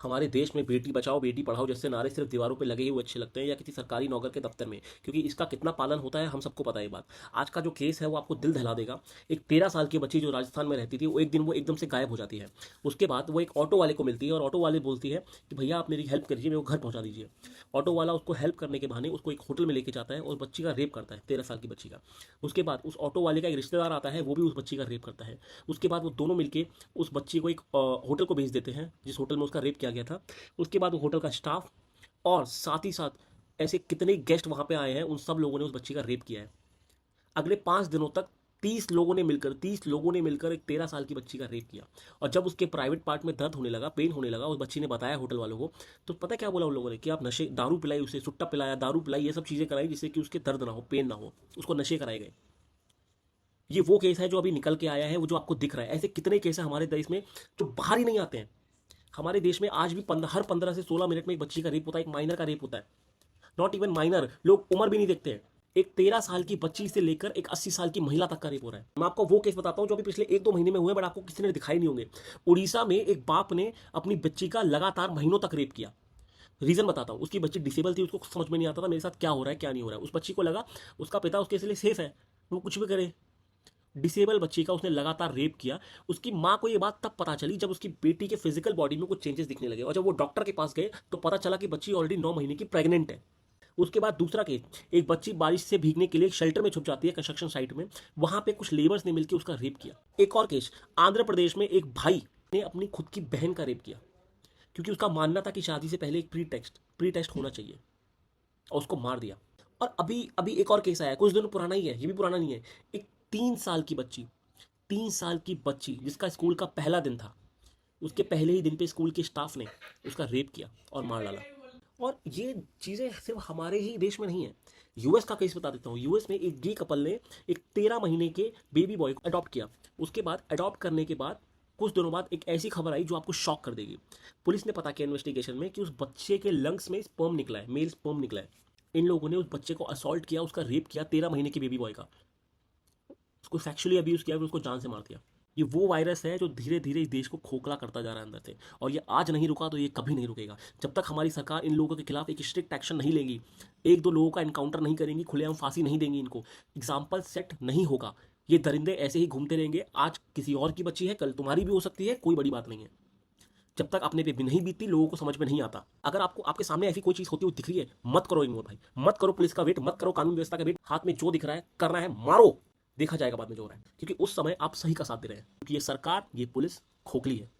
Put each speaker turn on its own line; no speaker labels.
हमारे देश में बेटी बचाओ बेटी पढ़ाओ जैसे नारे सिर्फ दीवारों पे लगे ही हुए अच्छे लगते हैं या किसी सरकारी नौकर के दफ्तर में, क्योंकि इसका कितना पालन होता है हम सबको पता है ये बात। आज का जो केस है वो आपको दिल दहला देगा। एक 13 साल की बच्ची जो राजस्थान में रहती थी वो एक दिन वो एकदम से गायब हो जाती है। उसके बाद वो एक ऑटो वाले को मिलती है और ऑटो वाले बोलती है कि भैया आप मेरी हेल्प करिए, मेरे को घर पहुंचा दीजिए। ऑटो वाला उसको हेल्प करने के बहाने उसको एक होटल में लेके जाता है और बच्ची का रेप करता है, 13 साल की बच्ची का। उसके बाद उस ऑटो वाले का एक रिश्तेदार आता है, वो भी उस बच्ची का रेप करता है। उसके बाद वो दोनों मिलके उस बच्ची को एक होटल को भेज देते हैं जिस होटल में उसका रेप किया गया था। उसके बाद वो होटल का स्टाफ और साथ ही साथ ऐसे कितने गेस्ट वहां पे आए हैं, उन सब लोगों ने उस बच्ची का रेप किया है। अगले 5 दिनों तक 30 लोगों ने मिलकर एक 13 साल की बच्ची का रेप किया। और जब उसके प्राइवेट पार्ट में दर्द होने लगा, पेन होने लगा, उस बच्ची ने बताया होटल वालों को, तो पता क्या बोला उन लोगों ने कि आप नशे, दारू पिलाई, उसे सुट्टा पिलाया, दारू पिलाई, ये सब चीज़ें कराई जिससे कि उसके दर्द ना हो, पेन ना हो, उसको नशे कराए गए। ये वो केस है जो अभी निकल के आया है, वो जो आपको दिख रहा है। ऐसे कितने केस है हमारे देश में जो बाहर ही नहीं आते हैं। हमारे देश में आज भी हर 15 से 16 मिनट में एक बच्ची का रेप होता है, एक माइनर का रेप होता है। नॉट इवन माइनर, लोग उम्र भी नहीं देखते हैं। एक 13 साल की बच्ची से लेकर एक 80 साल की महिला तक का रेप हो रहा है। मैं आपको वो केस बताता हूँ जो अभी पिछले 1-2 महीने में हुए, बट आपको किसी ने दिखाई नहीं होंगे। उड़ीसा में एक बाप ने अपनी बच्ची का लगातार महीनों तक रेप किया। रीजन बताता हूँ, उसकी बच्ची डिसेबल थी, उसको समझ में नहीं आता था मेरे साथ क्या हो रहा है क्या नहीं हो रहा है। उस बच्ची को लगा उसका पिता उसके लिए सेफ है, वो कुछ भी करे। डिसेबल बच्ची का उसने लगातार रेप किया। उसकी माँ को ये बात तब पता चली जब उसकी बेटी के फिजिकल बॉडी में कुछ चेंजेस दिखने लगे, और जब वो डॉक्टर के पास गए तो पता चला कि बच्ची ऑलरेडी 9 महीने की प्रेग्नेंट है। उसके बाद दूसरा केस, एक बच्ची बारिश से भीगने के लिए एक शेल्टर में छुप जाती है कंस्ट्रक्शन साइट में, वहां पे कुछ लेबर्स ने मिलकर उसका रेप किया। एक और केस, आंध्र प्रदेश में एक भाई ने अपनी खुद की बहन का रेप किया, क्योंकि उसका मानना था कि शादी से पहले एक प्री टेस्ट होना चाहिए, और उसको मार दिया। और अभी अभी एक और केस आया, कुछ दिन पुराना ही है, ये भी पुराना नहीं है। एक 3 साल की बच्ची जिसका स्कूल का पहला दिन था, उसके पहले ही दिन पे स्कूल के स्टाफ ने उसका रेप किया और मार डाला। और ये चीज़ें सिर्फ हमारे ही देश में नहीं है। यूएस का केस बता देता हूँ। यूएस में एक गे कपल ने एक 13 महीने के बेबी बॉय को अडॉप्ट किया। उसके बाद अडॉप्ट करने के बाद कुछ दिनों बाद एक ऐसी खबर आई जो आपको शॉक कर देगी। पुलिस ने पता किया इन्वेस्टिगेशन में कि उस बच्चे के लंग्स में स्पर्म निकला है, मेल स्पर्म निकला है। इन लोगों ने उस बच्चे को असॉल्ट किया, उसका रेप किया, 13 महीने के बेबी बॉय का, उसको सेक्सुअली अब्यूज किया, फिर उसको जान से मार दिया। ये वो वायरस है जो धीरे धीरे इस देश को खोखला करता जा रहा है अंदर से, और ये आज नहीं रुका तो ये कभी नहीं रुकेगा। जब तक हमारी सरकार इन लोगों के खिलाफ एक स्ट्रिक्ट एक्शन नहीं लेगी, 1-2 लोगों का एनकाउंटर नहीं करेंगी, खुलेआम फांसी नहीं देंगी, इनको एग्जाम्पल सेट नहीं होगा, ये दरिंदे ऐसे ही घूमते रहेंगे। आज किसी और की बच्ची है, कल तुम्हारी भी हो सकती है, कोई बड़ी बात नहीं है। जब तक अपने पे भी नहीं बीतती, लोगों को समझ में नहीं आता। अगर आपको आपके सामने ऐसी कोई चीज होती हुई दिख रही है, मत करो इग्नोर भाई, मत करो पुलिस का वेट, मत करो कानून व्यवस्था का वेट। हाथ में जो दिख रहा है करना है, मारो, देखा जाएगा बाद में जो हो रहा है, क्योंकि उस समय आप सही का साथ दे रहे हैं, क्योंकि ये सरकार, ये पुलिस खोखली है।